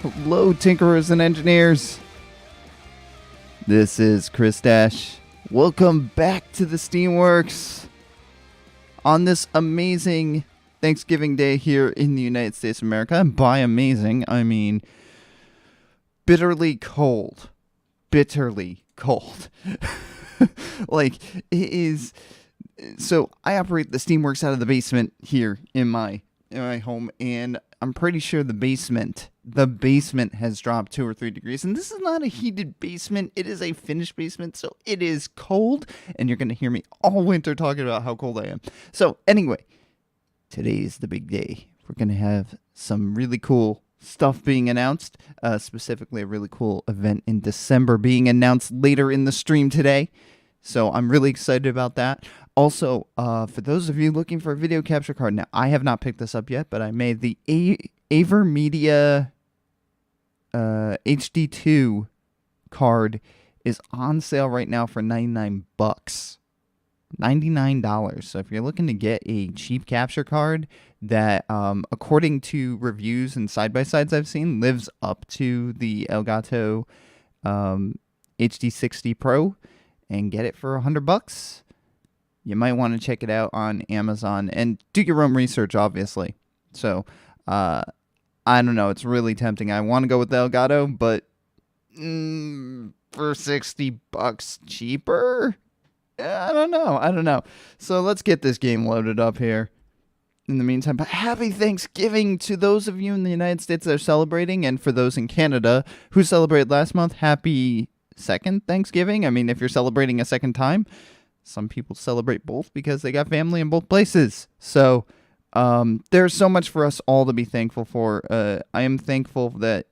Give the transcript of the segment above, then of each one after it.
Hello, tinkerers and engineers. This is ChrisDash. Welcome back to the Steamworks on this amazing Thanksgiving Day here in the United States of America. And by amazing, I mean bitterly cold. Bitterly cold. Like, it is... So, I operate the Steamworks out of the basement here in my home, and I'm pretty sure the basement has dropped 2 or 3 degrees. And this is not a heated basement. It is a finished basement, so it is cold. And you're going to hear me all winter talking about how cold I am. So anyway, today's the big day. We're going to have some really cool stuff being announced. Specifically, a really cool event in December being announced later in the stream today. So I'm really excited about that. Also, for those of you looking for a video capture card, now I have not picked this up yet, but I made the AverMedia HD2 card is on sale right now for $99. $99. So if you're looking to get a cheap capture card that, according to reviews and side-by-sides I've seen, lives up to the Elgato HD60 Pro and get it for $100, you might want to check it out on Amazon and do your own research, obviously. So, I don't know. It's really tempting. I want to go with the Elgato, but for $60 cheaper? I don't know. So let's get this game loaded up here in the meantime. But happy Thanksgiving to those of you in the United States that are celebrating, and for those in Canada who celebrated last month, happy second Thanksgiving. I mean, if you're celebrating a second time, some people celebrate both because they got family in both places. So there's so much for us all to be thankful for. I am thankful that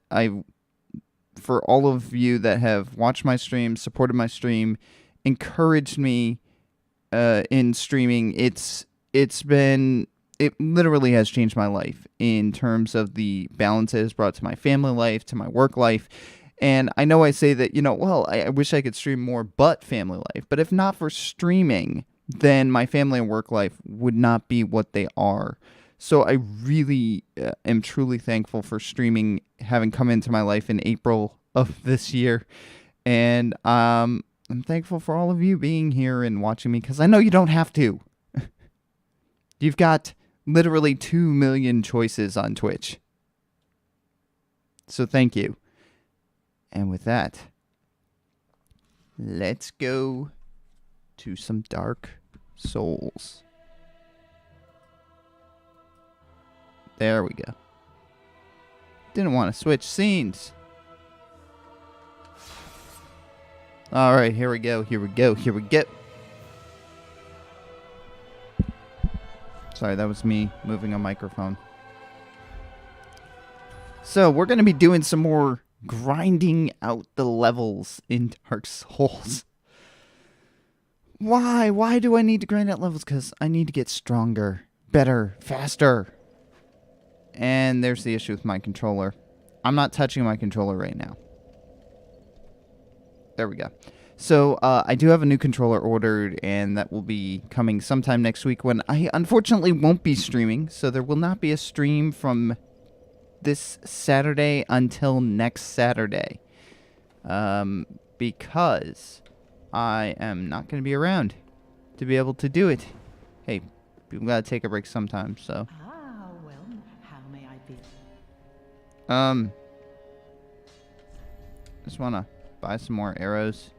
for all of you that have watched my stream, supported my stream, encouraged me in streaming. It literally has changed my life in terms of the balance it has brought to my family life, to my work life. And I know I say that, well, I wish I could stream more but family life. But if not for streaming, then my family and work life would not be what they are. So I really am truly thankful for streaming having come into my life in April of this year. And I'm thankful for all of you being here and watching me, because I know you don't have to. You've got literally 2 million choices on Twitch. So thank you. And with that, let's go to some Dark Souls. There we go. Didn't want to switch scenes. Alright, here we go, here we go, here we go. Sorry, that was me moving a microphone. So, we're going to be doing some more grinding out the levels in Dark Souls. Why? Why do I need to grind out levels? Because I need to get stronger, better, faster. And there's the issue with my controller. I'm not touching my controller right now. There we go. So, I do have a new controller ordered, and that will be coming sometime next week, when I unfortunately won't be streaming. So there will not be a stream from this Saturday until next Saturday. Because I am not going to be around to be able to do it. Hey, people gotta take a break sometime, so. Ah, well, how may I be? Just wanna buy some more arrows.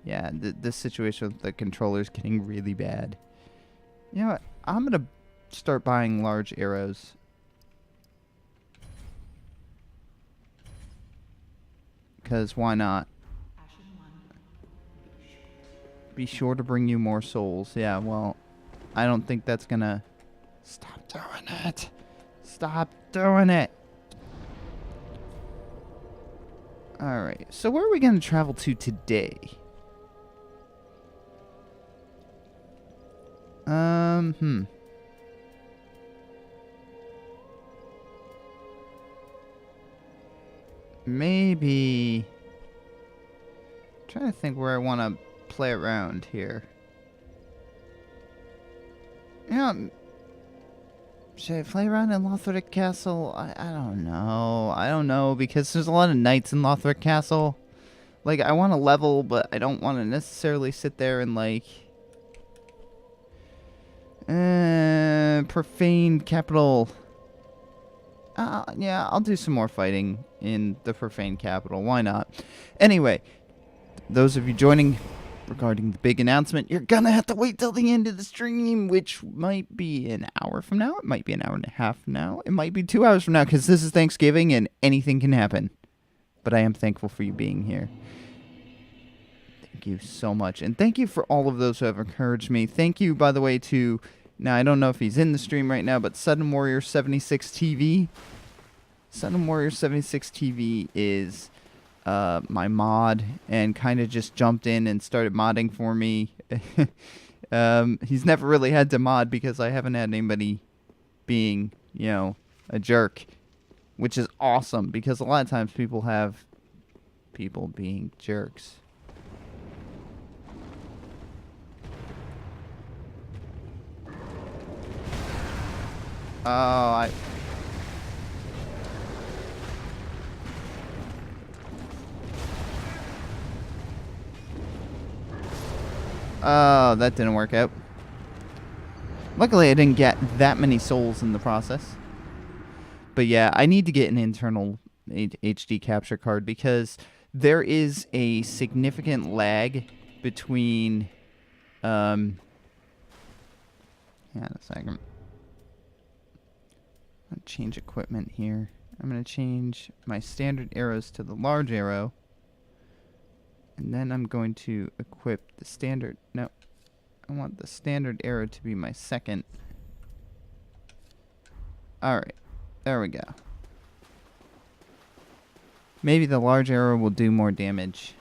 Yeah, this situation with the controller's getting really bad. You know what? I'm gonna start buying large arrows. Because why not? Be sure to bring you more souls. Yeah, well, I don't think that's gonna... Stop doing it! Stop doing it! Alright, so where are we gonna travel to today? Maybe... I'm trying to think where I want to play around here. You know, should I play around in Lothric Castle? I don't know. I don't know, because there's a lot of knights in Lothric Castle. Like, I want to level, but I don't want to necessarily sit there and, like... Profaned Capital. Yeah, I'll do some more fighting in the Profaned Capital. Why not? Anyway, those of you joining regarding the big announcement, you're gonna have to wait till the end of the stream, which might be an hour from now. It might be an hour and a half from now. It might be 2 hours from now, because this is Thanksgiving and anything can happen. But I am thankful for you being here. Thank you so much. And thank you for all of those who have encouraged me. Thank you, by the way, to... Now, I don't know if he's in the stream right now, but Sudden Warrior 76 TV. Sudden Warrior 76 TV is my mod, and kind of just jumped in and started modding for me. He's never really had to mod, because I haven't had anybody being, a jerk. Which is awesome, because a lot of times people have people being jerks. Oh, Oh, that didn't work out. Luckily, I didn't get that many souls in the process. But yeah, I need to get an internal HD capture card, because there is a significant lag between... Hang on a second. I'm going to change equipment here. I'm going to change my standard arrows to the large arrow. And then I'm going to equip the standard... No. I want the standard arrow to be my second. Alright. There we go. Maybe the large arrow will do more damage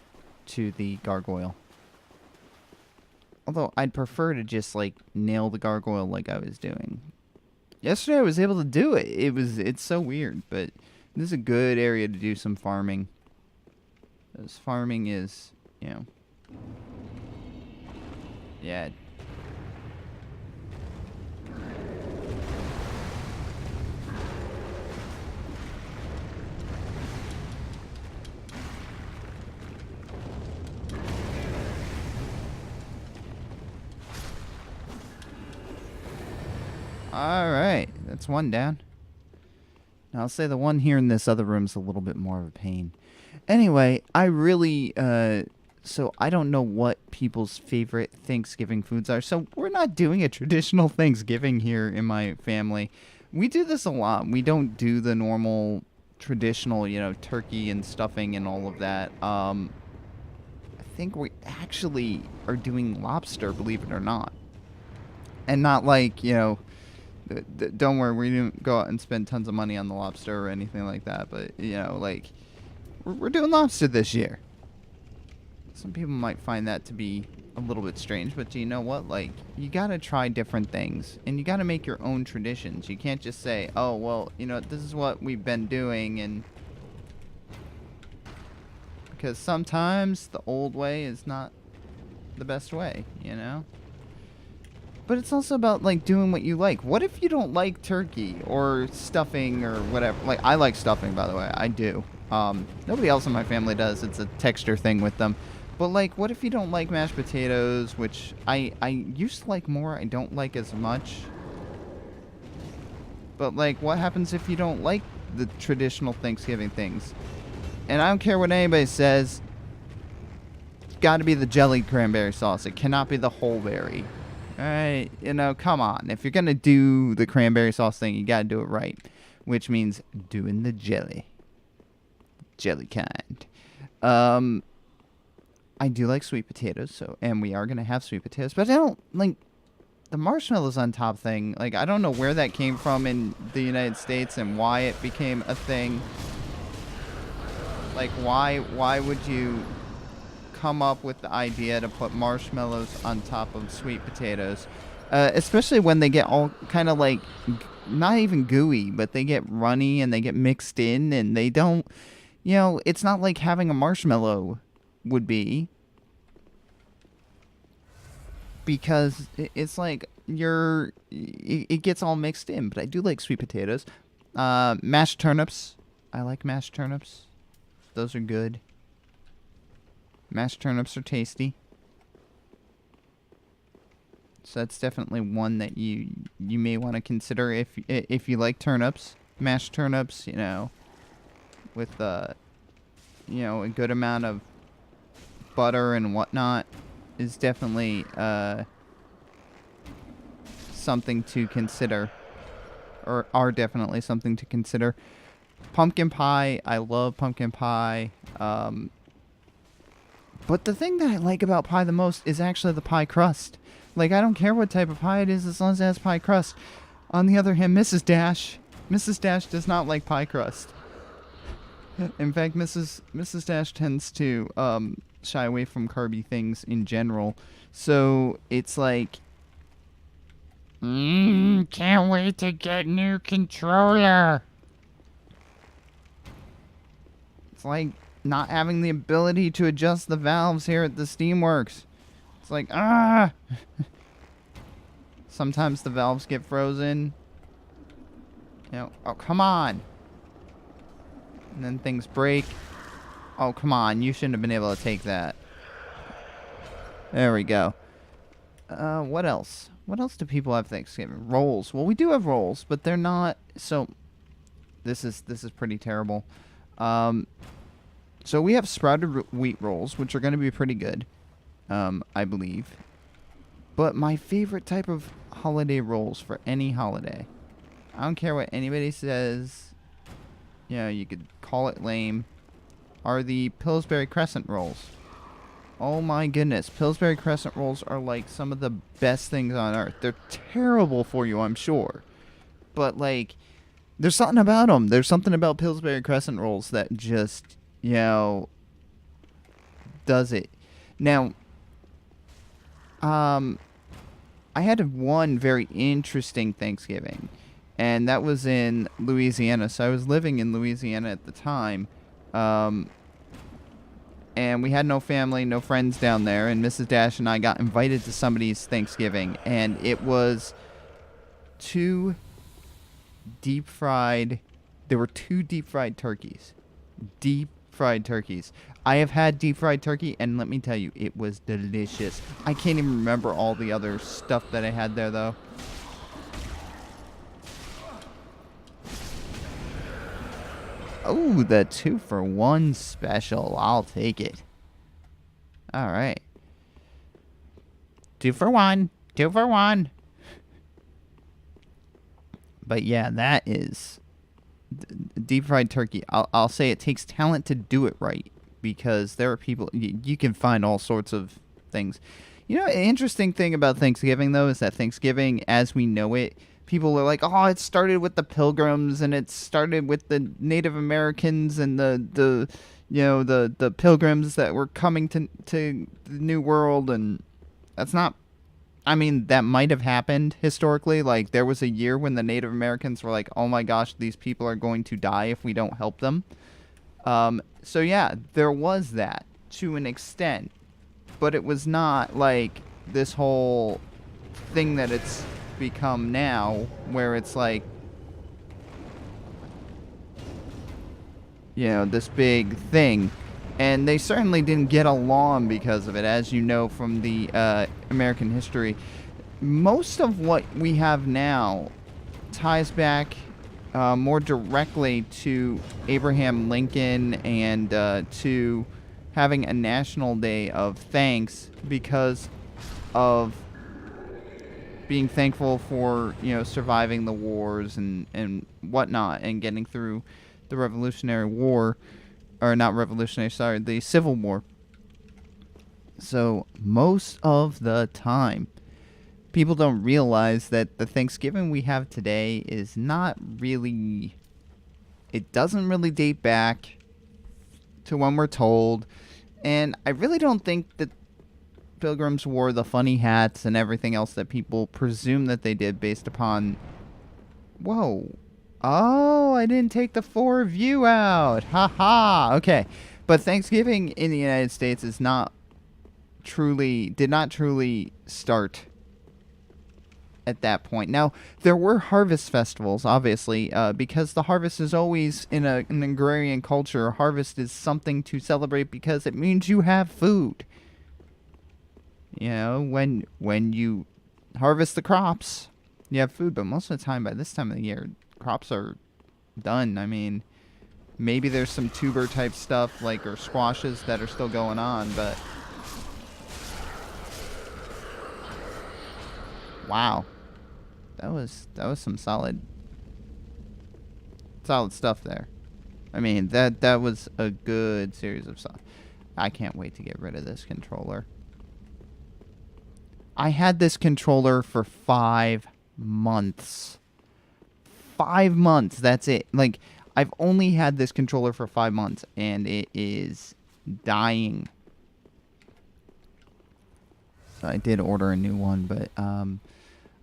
to the gargoyle. Although, I'd prefer to just, like, nail the gargoyle like I was doing. Yesterday I was able to do it. It's so weird, but this is a good area to do some farming. Because farming is, you know... Yeah. Alright, that's one down. Now, I'll say the one here in this other room's a little bit more of a pain. Anyway, I really, so I don't know what people's favorite Thanksgiving foods are. So we're not doing a traditional Thanksgiving here in my family. We do this a lot. We don't do the normal traditional, you know, turkey and stuffing and all of that. I think we actually are doing lobster, believe it or not. And not like, you know, don't worry, we didn't go out and spend tons of money on the lobster or anything like that. But, you know, like, we're doing lobster this year. Some people might find that to be a little bit strange, but you know what? Like, you gotta try different things, and you gotta make your own traditions. You can't just say, oh, well, you know, this is what we've been doing, and... Because sometimes the old way is not the best way, you know? But it's also about, like, doing what you like. What if you don't like turkey or stuffing or whatever? Like, I like stuffing, by the way. I do. Nobody else in my family does. It's a texture thing with them. But, like, what if you don't like mashed potatoes, which I used to like more. I don't like as much. But, like, what happens if you don't like the traditional Thanksgiving things? And I don't care what anybody says. It's got to be the jelly cranberry sauce. It cannot be the whole berry. Alright, you know, come on. If you're going to do the cranberry sauce thing, you got to do it right. Which means doing the jelly. Jelly kind. I do like sweet potatoes, so, and we are going to have sweet potatoes, but I don't, like, the marshmallows on top thing, like, I don't know where that came from in the United States and why it became a thing. Like, why would you come up with the idea to put marshmallows on top of sweet potatoes? Especially when they get all kind of like, not even gooey, but they get runny and they get mixed in and they don't, you know, it's not like having a marshmallow would be. Because it's like it gets all mixed in, but I do like sweet potatoes. Mashed turnips. I like mashed turnips. Those are good. Mashed turnips are tasty. So that's definitely one that you may want to consider if you like turnips. Mashed turnips, you know, with you know, a good amount of butter and whatnot is definitely something to consider, or are definitely something to consider. Pumpkin pie, I love pumpkin pie. But the thing that I like about pie the most is actually the pie crust. Like, I don't care what type of pie it is as long as it has pie crust. On the other hand, Mrs. Dash does not like pie crust. In fact, Mrs. Dash tends to shy away from carby things in general. So it's like, can't wait to get new controller. It's like not having the ability to adjust the valves here at the Steamworks. It's like, sometimes the valves get frozen. You know, oh, come on. And then things break. Oh, come on. You shouldn't have been able to take that. There we go. What else? What else do people have Thanksgiving? Rolls. Well, we do have rolls, but they're not... So, this is pretty terrible. So we have sprouted wheat rolls, which are going to be pretty good, I believe. But my favorite type of holiday rolls for any holiday, I don't care what anybody says, you know, you could call it lame, are the Pillsbury Crescent rolls. Oh my goodness, Pillsbury Crescent rolls are like some of the best things on earth. They're terrible for you, I'm sure. But, like, there's something about them. There's something about Pillsbury Crescent rolls that just, you know, does it. Now, I had one very interesting Thanksgiving, and that was in Louisiana. So I was living in Louisiana at the time. and we had no family, no friends down there, and Mrs. Dash and I got invited to somebody's Thanksgiving, and it was two deep-fried, there were two deep-fried turkeys. Deep-fried turkeys. I have had deep-fried turkey, and let me tell you, it was delicious. I can't even remember all the other stuff that I had there, though. Oh, the 2-for-1 special. I'll take it. All right. 2 for 1. 2 for 1. But yeah, that is deep fried turkey. I'll say it takes talent to do it right, because there are people, you can find all sorts of things. You know, an interesting thing about Thanksgiving, though, is that Thanksgiving, as we know it, people are like, oh, it started with the Pilgrims, and it started with the Native Americans and the Pilgrims that were coming to the New World, and that's not. I mean, that might have happened historically. Like, there was a year when the Native Americans were like, oh my gosh, these people are going to die if we don't help them. So yeah, there was that to an extent, but it was not like this whole thing that it's become now, where it's like, you know, this big thing. And they certainly didn't get along because of it, as you know from the American history. Most of what we have now ties back more directly to Abraham Lincoln and to having a national day of thanks, because of being thankful for, you know, surviving the wars and whatnot, and getting through the Revolutionary War. Or not revolutionary, sorry, the Civil War. So most of the time, people don't realize that the Thanksgiving we have today is not really, it doesn't really date back to when we're told. And I really don't think that Pilgrims wore the funny hats and everything else that people presume that they did based upon, whoa. Oh, I didn't take the 4 view out. Ha. Okay. But Thanksgiving in the United States did not truly start at that point. Now, there were harvest festivals, obviously, because the harvest is always, in an agrarian culture, harvest is something to celebrate because it means you have food. You know, when you harvest the crops, you have food. But most of the time, by this time of the year, crops are done. I mean, maybe there's some tuber type stuff, like, or squashes that are still going on, but wow, that was some solid stuff there. I mean, that was a good series of stuff. I can't wait to get rid of this controller. I had this controller for 5 months. 5 months, that's it. Like, I've only had this controller for 5 months, and it is dying. So I did order a new one, but I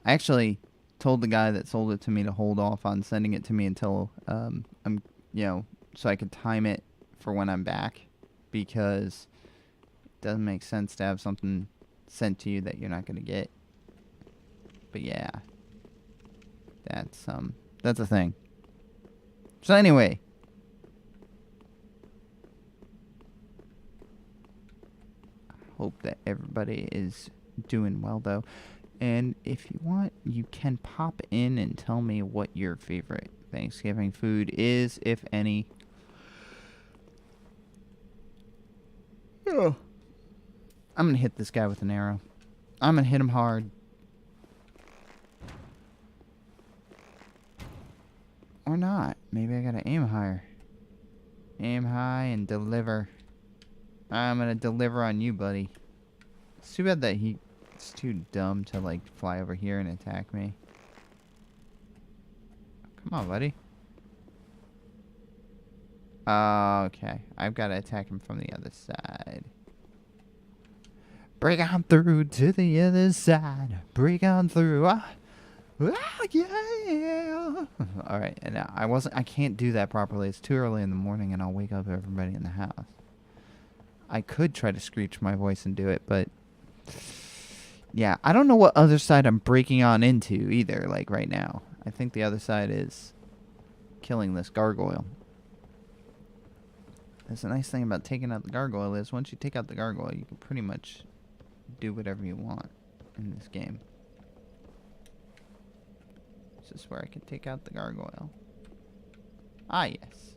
actually told the guy that sold it to me to hold off on sending it to me until I'm, you know, so I could time it for when I'm back, because it doesn't make sense to have something sent to you that you're not going to get. But yeah, that's a thing. So anyway, I hope that everybody is doing well, though. And if you want, you can pop in and tell me what your favorite Thanksgiving food is, if any. Oh. I'm going to hit this guy with an arrow. I'm going to hit him hard. Or not. Maybe I gotta aim higher. Aim high and deliver. I'm gonna deliver on you, buddy. It's too bad that he's too dumb to, like, fly over here and attack me. Come on, buddy. Okay. I've gotta attack him from the other side. Break on through to the other side. Break on through. Yeah. All right, and I can't do that properly. It's too early in the morning, and I'll wake up everybody in the house. I could try to screech my voice and do it, but yeah, I don't know what other side I'm breaking on into either, like right now. I think the other side is killing this gargoyle. That's the nice thing about taking out the gargoyle is once you take out the gargoyle, you can pretty much do whatever you want in this game. Is this where I can take out the gargoyle? Ah, yes.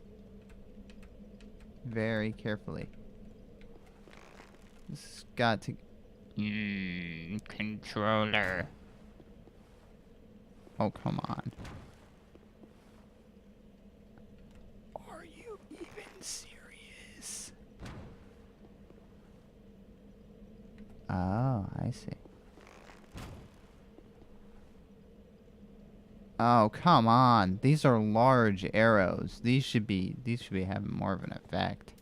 Very carefully. This has got to... controller. Oh, come on. Are you even serious? Oh, I see. Oh, come on. These are large arrows. These should be having more of an effect.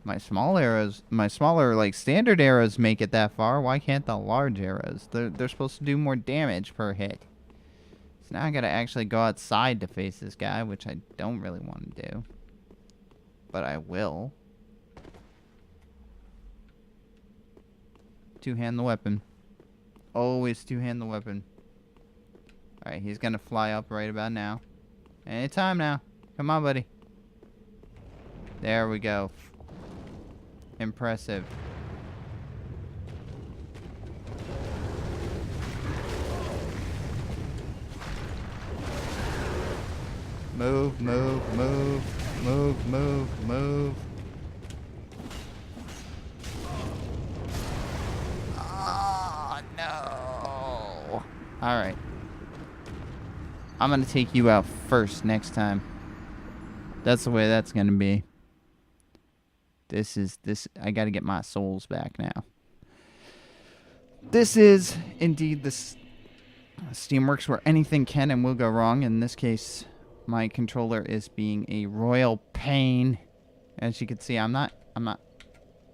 My small arrows, like standard arrows make it that far. Why can't the large arrows? They're supposed to do more damage per hit. So now I gotta actually go outside to face this guy, which I don't really want to do. But I will. Two-hand the weapon. Always two-hand the weapon. Alright, he's gonna fly up right about now. Anytime now. Come on, buddy. There we go. Impressive. Move, move, move, move, move, move. Oh, no. Alright. I'm gonna take you out first next time. That's the way that's gonna be. I gotta get my souls back now. This is indeed this Steamworks where anything can and will go wrong. In this case, my controller is being a royal pain. As you can see, I'm not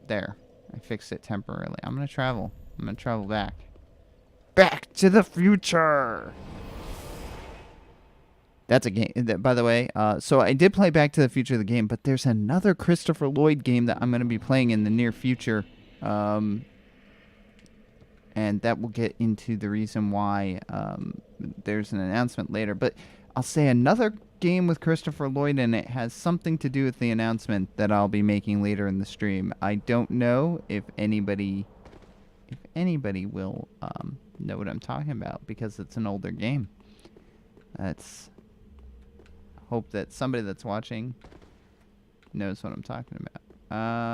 there. I fixed it temporarily. I'm gonna travel back. Back to the future! That's a game, by the way. So I did play Back to the Future, the game, but there's another Christopher Lloyd game that I'm going to be playing in the near future. And that will get into the reason why there's an announcement later. But I'll say another game with Christopher Lloyd, and it has something to do with the announcement that I'll be making later in the stream. I don't know if anybody will know what I'm talking about, because it's an older game. Hope that somebody that's watching knows what I'm talking about.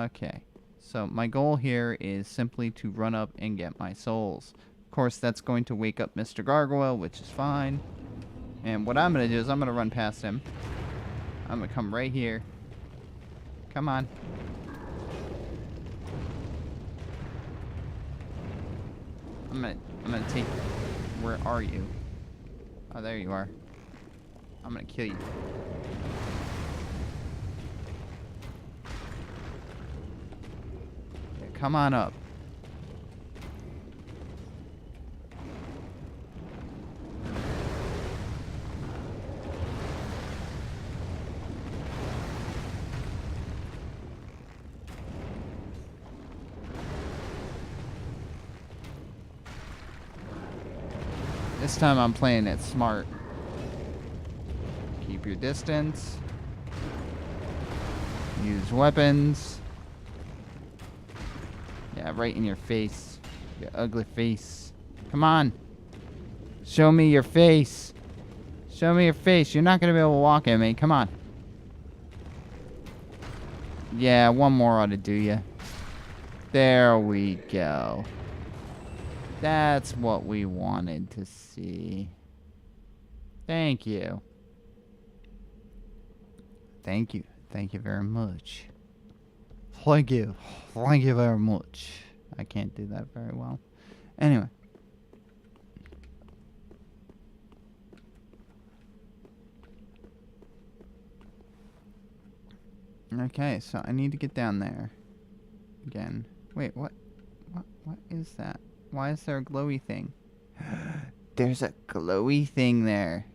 Okay. So my goal here is simply to run up and get my souls. Of course, that's going to wake up Mr. Gargoyle, which is fine. And what I'm going to do is I'm going to run past him. I'm going to come right here. Come on. I'm going to take... Where are you? Oh, there you are. I'm gonna kill you. Okay, come on up. This time I'm playing it smart. Keep your distance. Use weapons. Yeah, right in your face. Your ugly face. Come on. Show me your face. Show me your face. You're not going to be able to walk at me. Come on. Yeah, one more ought to do you. There we go. That's what we wanted to see. Thank you. Thank you. Thank you very much. Thank you. Thank you very much. I can't do that very well. Anyway. Okay, so I need to get down there. Again. Wait, what is that? Why is there a glowy thing? There's a glowy thing there.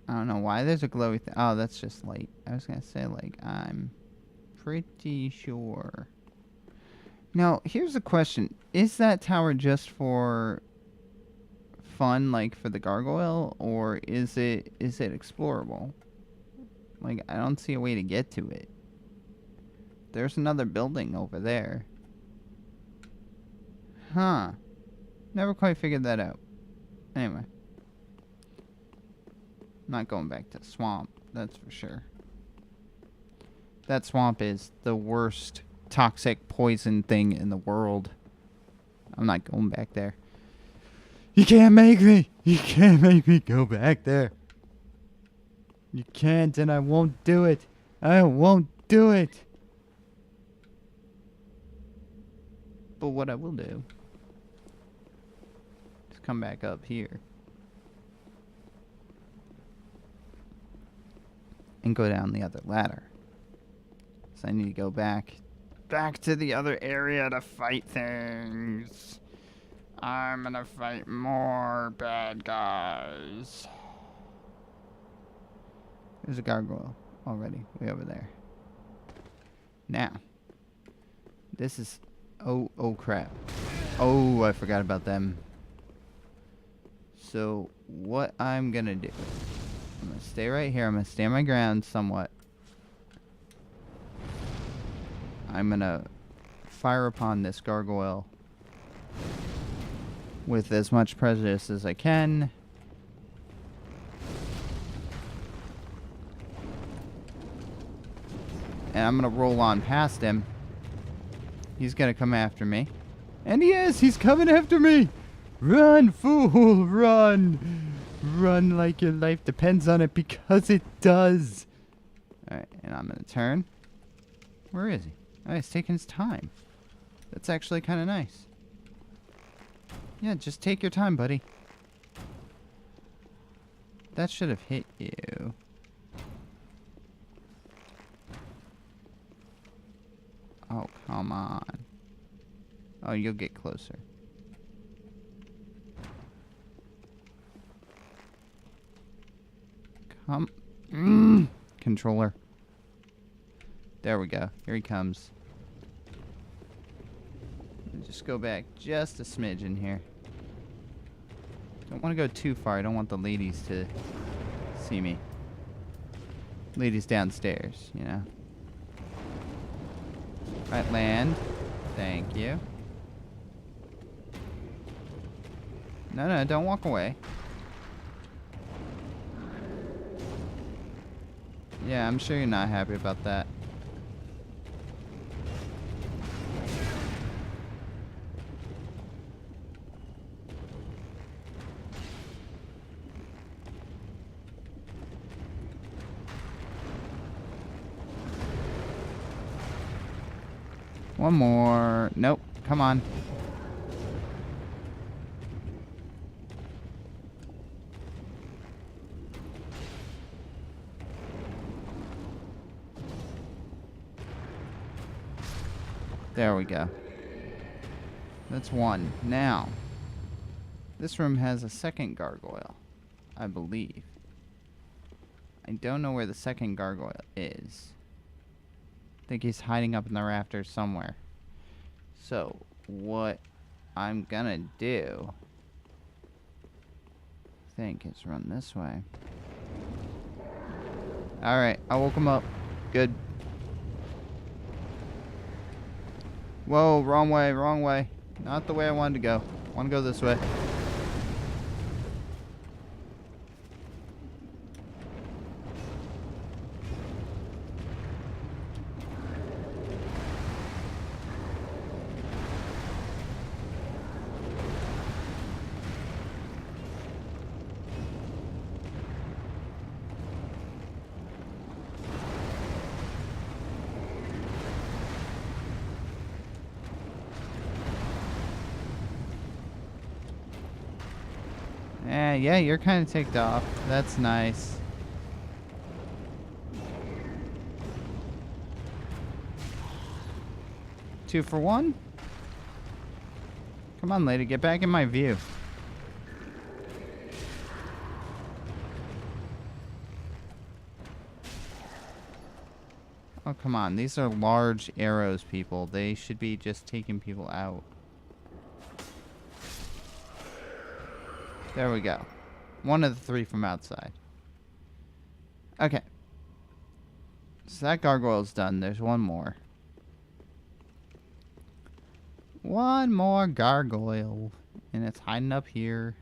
I don't know why there's a glowy thing. Oh, that's just light. I was gonna say, like, I'm pretty sure Now, here's a question. Is that tower just for fun, like for the gargoyle, or is it explorable? Like, I don't see a way to get to it. There's another building over there. Huh. Never quite figured that out. Anyway. Not going back to the swamp, that's for sure. That swamp is the worst toxic poison thing in the world. I'm not going back there. You can't make me! You can't make me go back there. You can't, and I won't do it. I won't do it. But what I will do is come back up here and go down the other ladder. So I need to go back to the other area to fight things. I'm gonna fight more bad guys. There's a gargoyle already, way over there. Now, this is... Oh crap. Oh, I forgot about them. So, what I'm gonna do... I'm gonna stay right here. I'm gonna stand my ground somewhat. I'm gonna fire upon this gargoyle with as much prejudice as I can. And I'm gonna roll on past him. He's gonna come after me. And he is! He's coming after me! Run, fool! Run! Run like your life depends on it, because it does! Alright, and I'm gonna turn. Where is he? Oh, he's taking his time. That's actually kind of nice. Yeah, just take your time, buddy. That should have hit you. Oh, come on. Oh, you'll get closer. Come. Controller. There we go. Here he comes. Just go back just a smidge in here. Don't want to go too far. I don't want the ladies to see me. Ladies downstairs, you know. Right, land. Thank you. No, don't walk away. Yeah, I'm sure you're not happy about that. One more. Nope. Come on. There we go. That's one. Now, this room has a second gargoyle, I believe. I don't know where the second gargoyle is. I think he's hiding up in the rafters somewhere. So, what I'm gonna do, I think, is run this way. Alright, I woke him up. Good. Whoa, wrong way, wrong way. Not the way I wanted to go. I want to go this way. Yeah, you're kind of ticked off. That's nice. Two for one? Come on, lady, get back in my view. Oh, come on. These are large arrows, people. They should be just taking people out. There we go. One of the 3 from outside. Okay. So that gargoyle's done. There's one more. One more gargoyle. And it's hiding up here.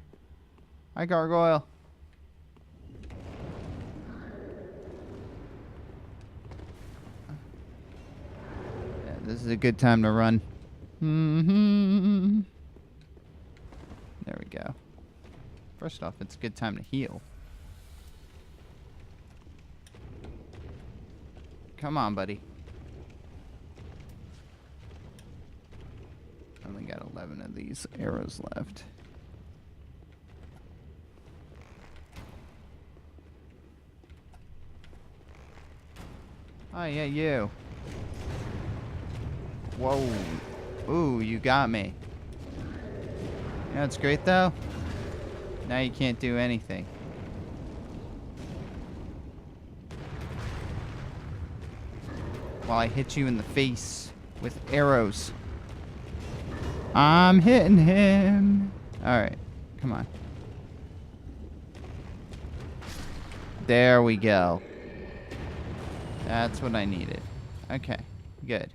Hi, gargoyle. Yeah, this is a good time to run. There we go. First off, it's a good time to heal. Come on, buddy. Only got 11 of these arrows left. Oh, yeah, you. Whoa. Ooh, you got me. You know what's great, though? Now you can't do anything. While I hit you in the face with arrows. I'm hitting him. Alright, come on. There we go. That's what I needed. Okay, good.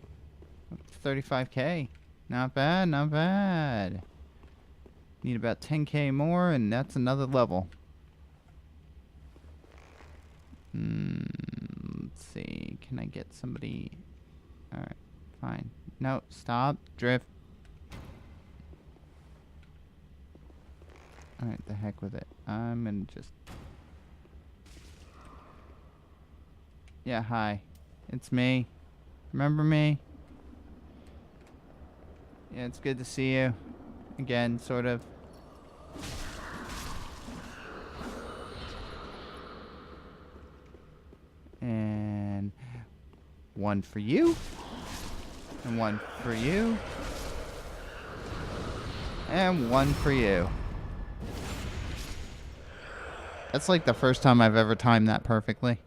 35k. Not bad, not bad. Need about 10k more, and that's another level. Let's see. Can I get somebody? Alright, fine. No, stop. Drift. Alright, the heck with it. I'm gonna just... Yeah, hi. It's me. Remember me? Yeah, it's good to see you. Again, sort of. And... one for you. And one for you. And one for you. That's like the first time I've ever timed that perfectly.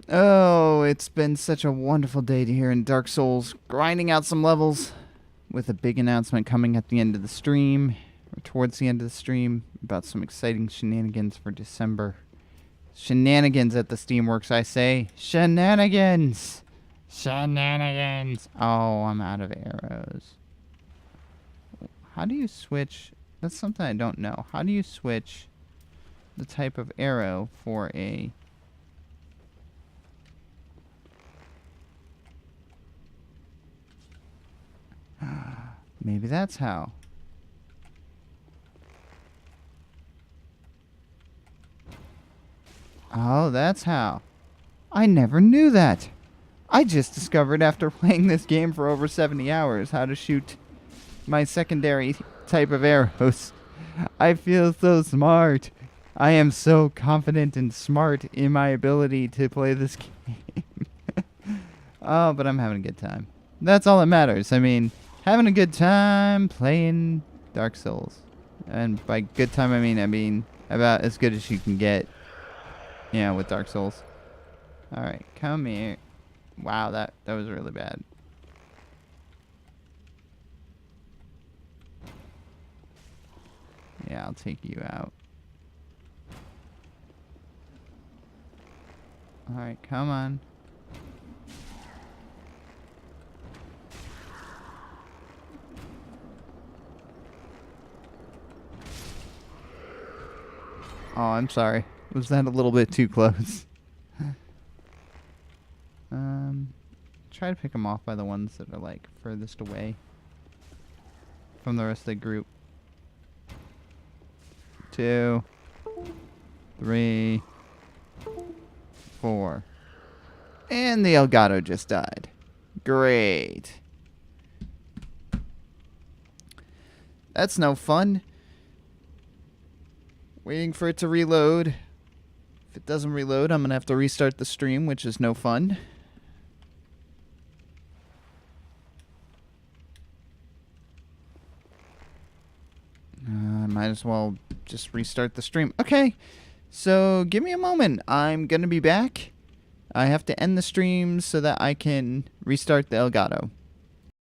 Oh, it's been such a wonderful day here in Dark Souls, grinding out some levels with a big announcement coming at the end of the stream, or towards the end of the stream, about some exciting shenanigans for December. Shenanigans at the Steamworks, I say. Shenanigans! Shenanigans! Oh, I'm out of arrows. How do you switch? That's something I don't know. How do you switch the type of arrow for a... Maybe that's how. Oh, that's how. I never knew that. I just discovered after playing this game for over 70 hours how to shoot my secondary type of arrows. I feel so smart. I am so confident and smart in my ability to play this game. Oh, but I'm having a good time. That's all that matters. I mean, having a good time playing Dark Souls. And by good time, I mean about as good as you can get. Yeah, with Dark Souls. Alright, come here. Wow, that was really bad. Yeah, I'll take you out. Alright, come on. Oh, I'm sorry. Was that a little bit too close? Try to pick them off by the ones that are like furthest away from the rest of the group. 2, 3, 4. And the Elgato just died. Great. That's no fun. Waiting for it to reload. If it doesn't reload, I'm going to have to restart the stream, which is no fun. I might as well just restart the stream. Okay. So give me a moment. I'm going to be back. I have to end the stream so that I can restart the Elgato.